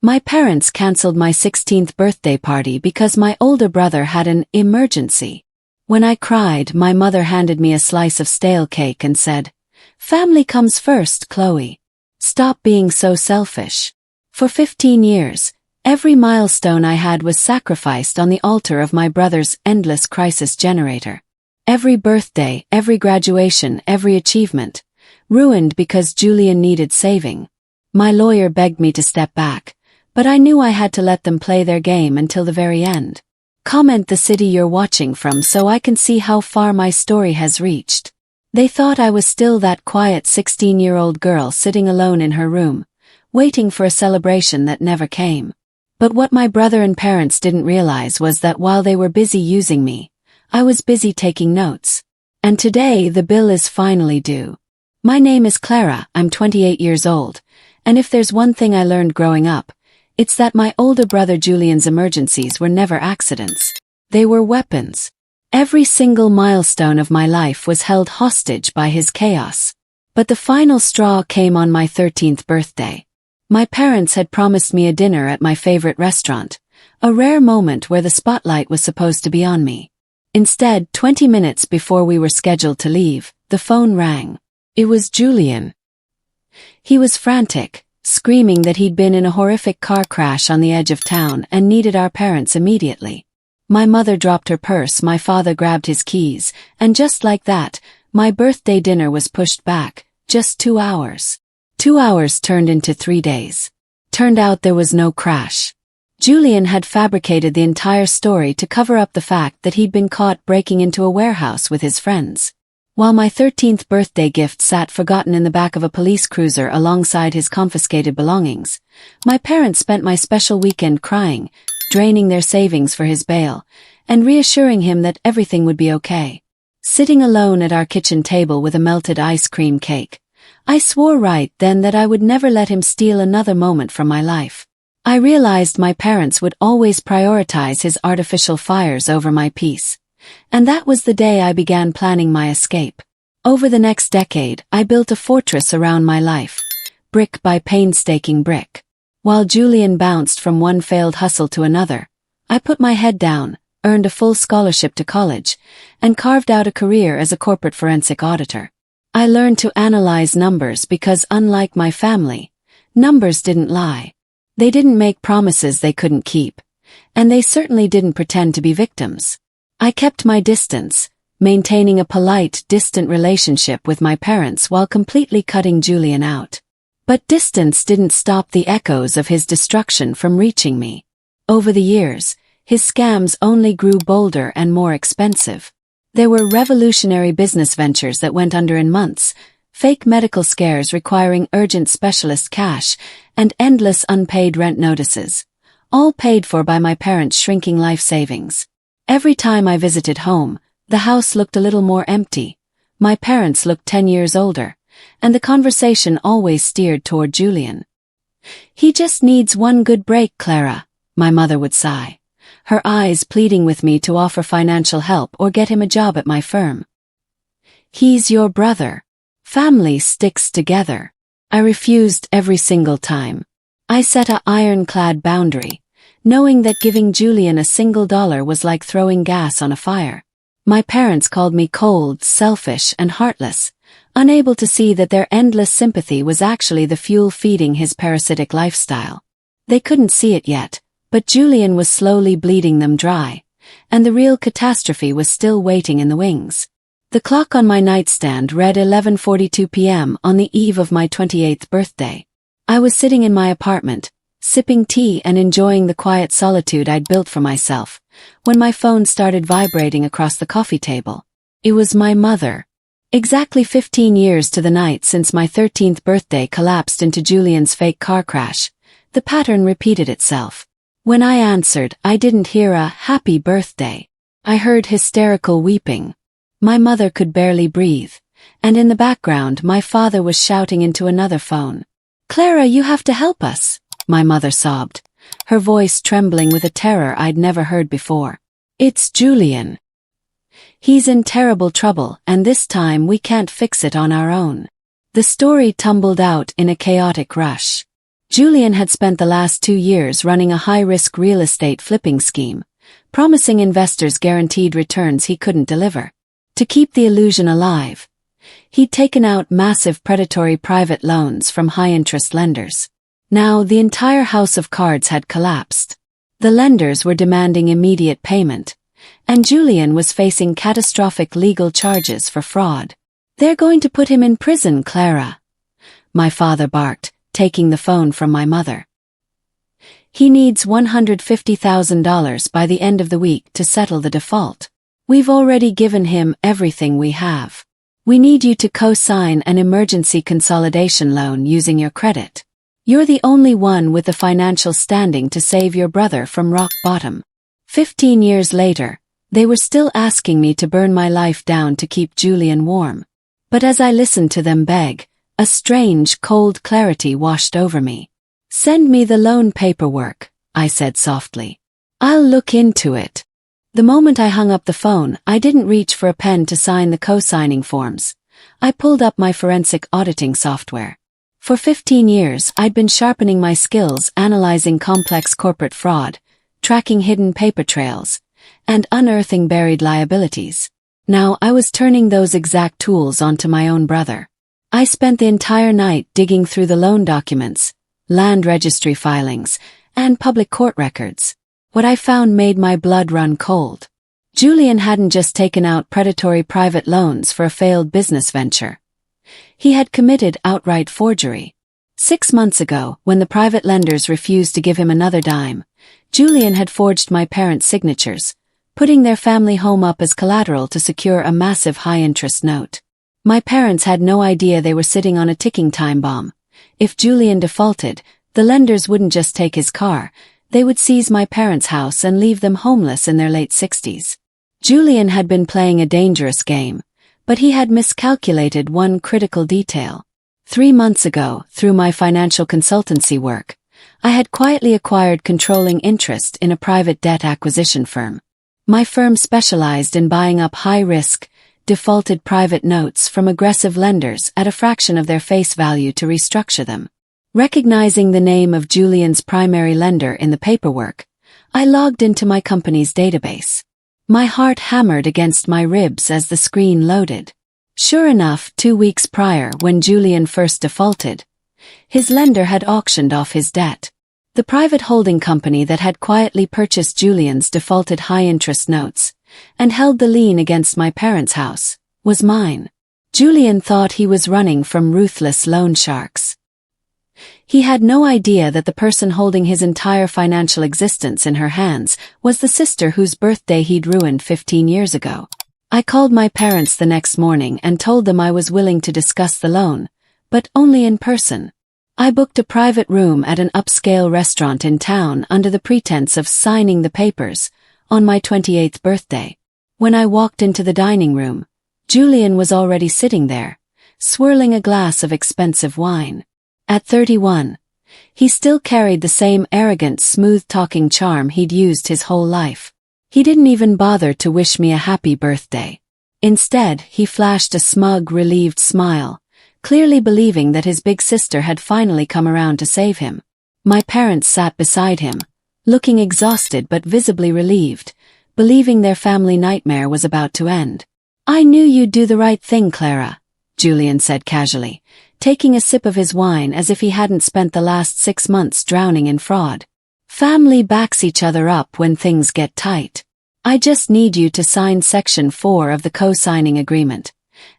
My parents canceled my 16th birthday party because my older brother had an emergency. When I cried, my mother handed me a slice of stale cake and said, "Family comes first, Chloe. Stop being so selfish." For 15 years, every milestone I had was sacrificed on the altar of my brother's endless crisis generator. Every birthday, every graduation, every achievement, ruined because Julian needed saving. My lawyer begged me to step back, but I knew I had to let them play their game until the very end. Comment the city you're watching from so I can see how far my story has reached. They thought I was still that quiet 16-year-old girl sitting alone in her room, waiting for a celebration that never came. But what my brother and parents didn't realize was that while they were busy using me, I was busy taking notes. And today the bill is finally due. My name is Clara, I'm 28 years old, and if there's one thing I learned growing up, it's that my older brother Julian's emergencies were never accidents. They were weapons. Every single milestone of my life was held hostage by his chaos. But the final straw came on my 13th birthday. My parents had promised me a dinner at my favorite restaurant, a rare moment where the spotlight was supposed to be on me. Instead, 20 minutes before we were scheduled to leave, the phone rang. It was Julian. He was frantic, screaming that he'd been in a horrific car crash on the edge of town and needed our parents immediately. My mother dropped her purse, my father grabbed his keys, and just like that, my birthday dinner was pushed back, just 2 hours. 2 hours turned into 3 days. Turned out there was no crash. Julian had fabricated the entire story to cover up the fact that he'd been caught breaking into a warehouse with his friends. While my 13th birthday gift sat forgotten in the back of a police cruiser alongside his confiscated belongings, my parents spent my special weekend crying, draining their savings for his bail, and reassuring him that everything would be okay. Sitting alone at our kitchen table with a melted ice cream cake, I swore right then that I would never let him steal another moment from my life. I realized my parents would always prioritize his artificial fires over my peace. And that was the day I began planning my escape. Over the next decade, I built a fortress around my life, brick by painstaking brick. While Julian bounced from one failed hustle to another, I put my head down, earned a full scholarship to college, and carved out a career as a corporate forensic auditor. I learned to analyze numbers because, unlike my family, numbers didn't lie. They didn't make promises they couldn't keep, and they certainly didn't pretend to be victims. I kept my distance, maintaining a polite, distant relationship with my parents while completely cutting Julian out. But distance didn't stop the echoes of his destruction from reaching me. Over the years, his scams only grew bolder and more expensive. There were revolutionary business ventures that went under in months, fake medical scares requiring urgent specialist cash, and endless unpaid rent notices, all paid for by my parents' shrinking life savings. Every time I visited home, the house looked a little more empty, my parents looked 10 years older, and the conversation always steered toward Julian. "He just needs one good break, Clara," my mother would sigh, her eyes pleading with me to offer financial help or get him a job at my firm. "He's your brother. Family sticks together." I refused every single time. I set an ironclad boundary, knowing that giving Julian a single dollar was like throwing gas on a fire. My parents called me cold, selfish, and heartless, unable to see that their endless sympathy was actually the fuel feeding his parasitic lifestyle. They couldn't see it yet, but Julian was slowly bleeding them dry, and the real catastrophe was still waiting in the wings. The clock on my nightstand read 11:42 p.m. on the eve of my 28th birthday. I was sitting in my apartment, sipping tea and enjoying the quiet solitude I'd built for myself, when my phone started vibrating across the coffee table. It was my mother. Exactly 15 years to the night since my 13th birthday collapsed into Julian's fake car crash, the pattern repeated itself. When I answered, I didn't hear a "happy birthday." I heard hysterical weeping. My mother could barely breathe, and in the background my father was shouting into another phone. "Clara, you have to help us," my mother sobbed, her voice trembling with a terror I'd never heard before. "It's Julian. He's in terrible trouble, and this time we can't fix it on our own." The story tumbled out in a chaotic rush. Julian had spent the last 2 years running a high-risk real estate flipping scheme, promising investors guaranteed returns he couldn't deliver. To keep the illusion alive, he'd taken out massive predatory private loans from high-interest lenders. Now the entire house of cards had collapsed. The lenders were demanding immediate payment, and Julian was facing catastrophic legal charges for fraud. "They're going to put him in prison, Clara," my father barked, taking the phone from my mother. "He needs $150,000 by the end of the week to settle the default. We've already given him everything we have. We need you to co-sign an emergency consolidation loan using your credit. You're the only one with the financial standing to save your brother from rock bottom." 15 years later, they were still asking me to burn my life down to keep Julian warm. But as I listened to them beg, a strange, cold clarity washed over me. "Send me the loan paperwork," I said softly. "I'll look into it." The moment I hung up the phone, I didn't reach for a pen to sign the co-signing forms. I pulled up my forensic auditing software. For 15 years, I'd been sharpening my skills analyzing complex corporate fraud, tracking hidden paper trails, and unearthing buried liabilities. Now I was turning those exact tools onto my own brother. I spent the entire night digging through the loan documents, land registry filings, and public court records. What I found made my blood run cold. Julian hadn't just taken out predatory private loans for a failed business venture. He had committed outright forgery. 6 months ago, when the private lenders refused to give him another dime, Julian had forged my parents' signatures, putting their family home up as collateral to secure a massive high-interest note. My parents had no idea they were sitting on a ticking time bomb. If Julian defaulted, the lenders wouldn't just take his car, they would seize my parents' house and leave them homeless in their late 60s. Julian had been playing a dangerous game, but he had miscalculated one critical detail. 3 months ago, through my financial consultancy work, I had quietly acquired controlling interest in a private debt acquisition firm. My firm specialized in buying up high-risk, defaulted private notes from aggressive lenders at a fraction of their face value to restructure them. Recognizing the name of Julian's primary lender in the paperwork, I logged into my company's database. My heart hammered against my ribs as the screen loaded. Sure enough, 2 weeks prior, when Julian first defaulted, his lender had auctioned off his debt. The private holding company that had quietly purchased Julian's defaulted high-interest notes and held the lien against my parents' house was mine. Julian thought he was running from ruthless loan sharks. He had no idea that the person holding his entire financial existence in her hands was the sister whose birthday he'd ruined 15 years ago. I called my parents the next morning and told them I was willing to discuss the loan, but only in person. I booked a private room at an upscale restaurant in town under the pretense of signing the papers on my 28th birthday. When I walked into the dining room, Julian was already sitting there, swirling a glass of expensive wine. At 31, he still carried the same arrogant, smooth-talking charm he'd used his whole life. He didn't even bother to wish me a happy birthday. Instead, he flashed a smug, relieved smile, clearly believing that his big sister had finally come around to save him. My parents sat beside him, looking exhausted but visibly relieved, believing their family nightmare was about to end. "I knew you'd do the right thing, Clara," Julian said casually, taking a sip of his wine as if he hadn't spent the last 6 months drowning in fraud. "Family backs each other up when things get tight. I just need you to sign Section 4 of the co-signing agreement,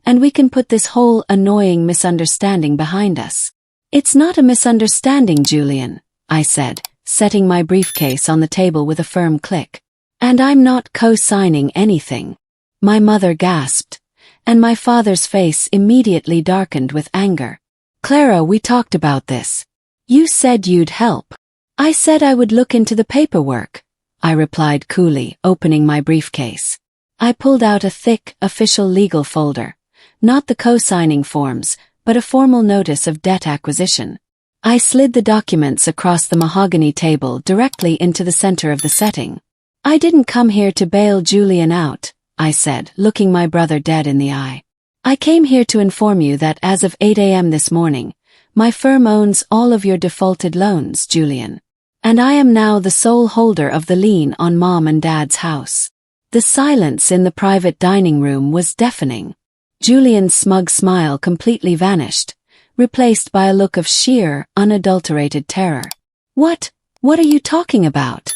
and we can put this whole annoying misunderstanding behind us." "It's not a misunderstanding, Julian," I said, setting my briefcase on the table with a firm click. "And I'm not co-signing anything." My mother gasped, and my father's face immediately darkened with anger. "Clara, we talked about this. You said you'd help." "I said I would look into the paperwork," I replied coolly, opening my briefcase. I pulled out a thick, official legal folder, not the co-signing forms, but a formal notice of debt acquisition. I slid the documents across the mahogany table directly into the center of the setting. "I didn't come here to bail Julian out," I said, looking my brother dead in the eye. "I came here to inform you that as of 8 a.m. this morning, My firm owns all of your defaulted loans, Julian. And I am now the sole holder of the lien on Mom and Dad's house. The silence in the private dining room was deafening. Julian's smug smile completely vanished, replaced by a look of sheer, unadulterated terror. What are you talking about?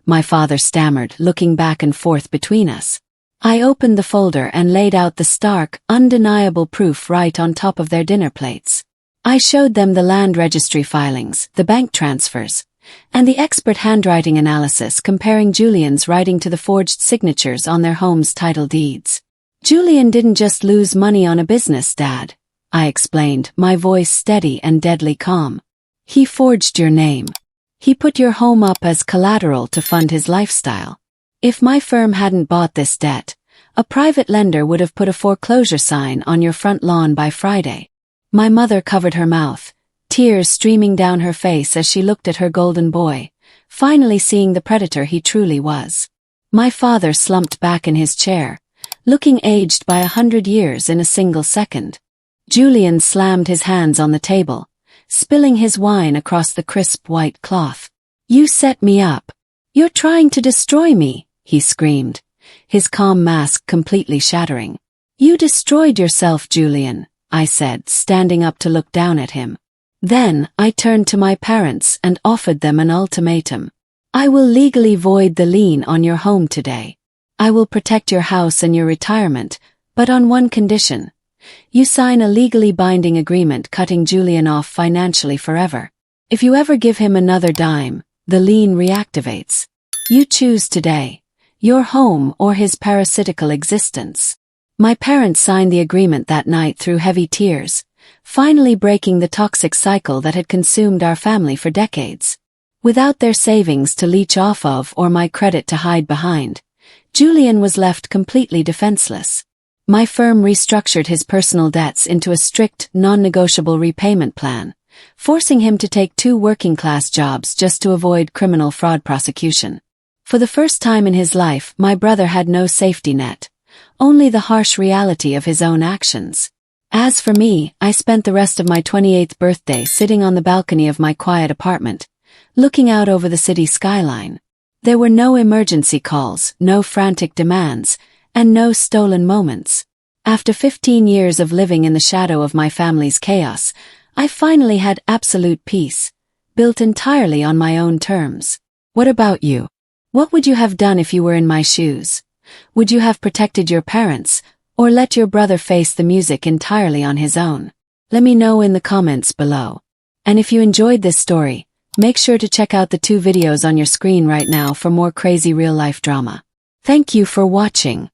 My father stammered, looking back and forth between us. I opened the folder and laid out the stark, undeniable proof right on top of their dinner plates. I showed them the land registry filings, the bank transfers, and the expert handwriting analysis comparing Julian's writing to the forged signatures on their home's title deeds. Julian didn't just lose money on a business, Dad, I explained, my voice steady and deadly calm. He forged your name. He put your home up as collateral to fund his lifestyle. If my firm hadn't bought this debt, a private lender would have put a foreclosure sign on your front lawn by Friday. My mother covered her mouth, tears streaming down her face as she looked at her golden boy, finally seeing the predator he truly was. My father slumped back in his chair, looking aged by 100 years in a single second. Julian slammed his hands on the table, spilling his wine across the crisp white cloth. You set me up. You're trying to destroy me, he screamed, his calm mask completely shattering. You destroyed yourself, Julian, I said, standing up to look down at him. Then, I turned to my parents and offered them an ultimatum. I will legally void the lien on your home today. I will protect your house and your retirement, but on one condition. You sign a legally binding agreement cutting Julian off financially forever. If you ever give him another dime, the lien reactivates. You choose today, your home or his parasitical existence. My parents signed the agreement that night through heavy tears, finally breaking the toxic cycle that had consumed our family for decades. Without their savings to leech off of or my credit to hide behind, Julian was left completely defenseless. My firm restructured his personal debts into a strict, non-negotiable repayment plan, forcing him to take 2 working-class jobs just to avoid criminal fraud prosecution. For the first time in his life, my brother had no safety net, only the harsh reality of his own actions. As for me, I spent the rest of my 28th birthday sitting on the balcony of my quiet apartment, looking out over the city skyline. There were no emergency calls, no frantic demands, and no stolen moments. After 15 years of living in the shadow of my family's chaos, I finally had absolute peace, built entirely on my own terms. What about you? What would you have done if you were in my shoes? Would you have protected your parents, or let your brother face the music entirely on his own? Let me know in the comments below. And if you enjoyed this story, make sure to check out the 2 videos on your screen right now for more crazy real-life drama. Thank you for watching.